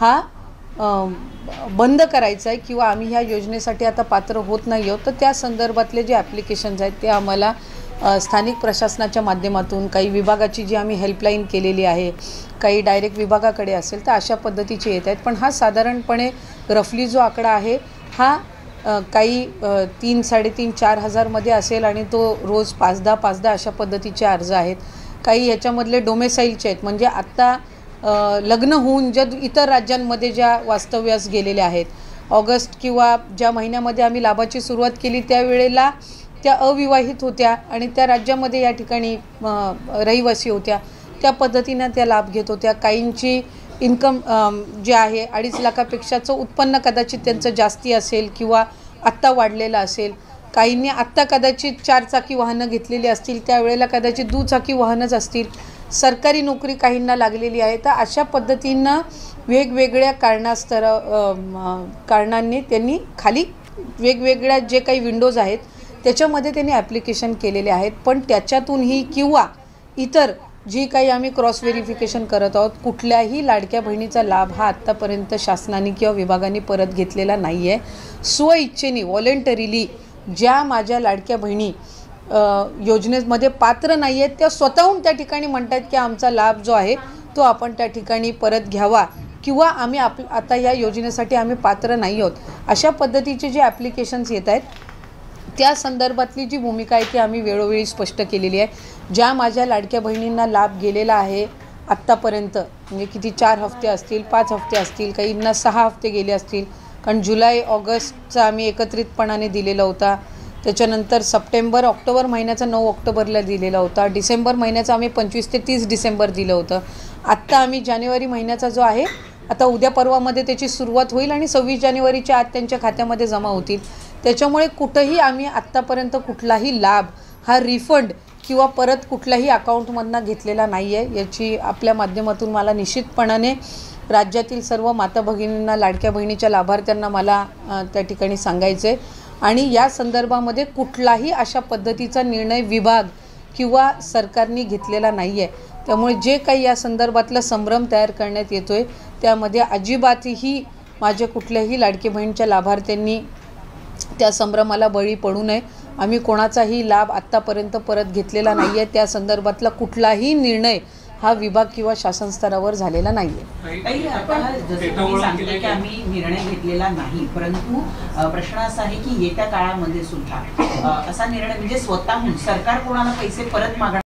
हा बंद करायचा आहे किंवा आम्ही ह्या योजनेसाठी आता पात्र होत नाही आहोत, तर त्या संदर्भातले जे ॲप्लिकेशन्स आहेत ते आम्हाला स्थानिक प्रशासनाच्या माध्यमातून, काही विभागाची जी आम्ही हेल्पलाईन केलेली आहे, काही डायरेक्ट विभागाकडे असेल, तर अशा पद्धतीचे येत आहेत. पण हा साधारणपणे रफली जो आकडा आहे हा काही 3-3,500-4 हजारमध्ये असेल आणि तो रोज 5-10 अशा पद्धतीचे अर्ज आहेत. काही याच्यामधले डोमेसाईलचे आहेत, म्हणजे आत्ता लग्न होऊन ज्या इतर राज्यांमध्ये ज्या वास्तव्यास गेलेल्या आहेत, ऑगस्ट किंवा ज्या महिन्यामध्ये आम्ही लाभाची सुरुवात केली त्यावेळेला त्या अविवाहित होत्या आणि त्या राज्यामध्ये या ठिकाणी रहिवासी होत्या, त्या पद्धतीनं त्या लाभ घेत होत्या. काहींची इन्कम जे आहे 2.5 लाखापेक्षाचं उत्पन्न कदाचित त्यांचं जास्ती असेल किंवा आत्ता वाढलेलं असेल. काहींनी आत्ता कदाचित 4 चाकी वाहनं घेतलेली असतील, त्यावेळेला कदाचित दुचाकी वाहनच असतील. सरकारी नोकरी काहींना लागलेली आहे. तर अशा पद्धतीनं वेगवेगळ्या कारणांनी त्यांनी खाली वेगवेगळ्या जे काही विंडोज आहेत त्याच्यामध्ये त्यांनी ॲप्लिकेशन केलेले आहेत. पण त्याच्यातूनही किंवा इतर जी काही आम्ही क्रॉस व्हेरिफिकेशन करत आहोत, कुठल्याही लाडक्या बहिणीचा लाभ हा आत्तापर्यंत शासनाने किंवा विभागाने परत घेतलेला नाही आहे. स्वइच्छेने व्हॉलेंटरीली ज्या माझ्या लाडक्या बहिणी योजनेमध्ये पात्र नाही आहेत त्या स्वतःहून त्या ठिकाणी म्हणतात की आमचा लाभ जो आहे तो आपण त्या ठिकाणी परत घ्यावा किंवा आम्ही आता या योजनेसाठी आम्ही पात्र नाही आहोत. अशा पद्धतीचे जे ॲप्लिकेशन्स येत आहेत त्या संदर्भातली जी भूमिका आहे ती आम्ही वेळोवेळी स्पष्ट केलेली आहे. ज्या माझ्या लाडक्या बहिणींना लाभ गेलेला आहे आत्तापर्यंत, म्हणजे किती 4 हफ्ते असतील, 5 हफ्ते असतील, काहींना 6 हफ्ते गेले असतील, कारण जुलै ऑगस्टचा आम्ही एकत्रितपणाने दिलेला होता. त्याच्यानंतर सप्टेंबर ऑक्टोबर महिन्याचा 9 ऑक्टोबरला दिलेला होता. डिसेंबर महिन्याचा आम्ही 25 ते 30 डिसेंबर दिलं होतं. आत्ता आम्ही जानेवारी महिन्याचा जो आहे आता उद्या परवामध्ये त्याची सुरुवात होईल आणि 26 जानेवारीच्या आत त्यांच्या खात्यामध्ये जमा होतील. त्याच्यामुळे कुठंही आम्ही आत्तापर्यंत कुठलाही लाभ हा रिफंड किंवा परत कुठल्याही अकाउंटमधनं घेतलेला नाही आहे. याची आपल्या माध्यमातून मला निश्चितपणाने राज्यातील सर्व माता भगिनींना, लाडक्या बहिणीच्या लाभार्थ्यांना मला त्या ठिकाणी सांगायचं आहे. आणि या संदर्भामध्ये कुठलाही अशा पद्धतीचा निर्णय विभाग किंवा सरकारने घेतलेला नाही आहे. त्यामुळे जे काही या संदर्भातला संभ्रम तयार करण्यात येतो आहे त्यामध्ये अजिबातही माझ्या कुठल्याही लाडकी बहिणीच्या लाभार्थ्यांनी त्या संभ्रमाला बळी पडू नये. आम्ही कोणाचाही लाभ आत्तापर्यंत परत घेतलेला नाही आहे. त्या संदर्भातला कुठलाही निर्णय हा विभाग किंवा शासन स्तरावर झालेला नाही आहे. सांगते की आम्ही निर्णय घेतलेला नाही, परंतु प्रश्न असा आहे की येत्या काळामध्ये सुद्धा असा निर्णय म्हणजे स्वतःहून सरकार कोणाला पैसे परत मागणार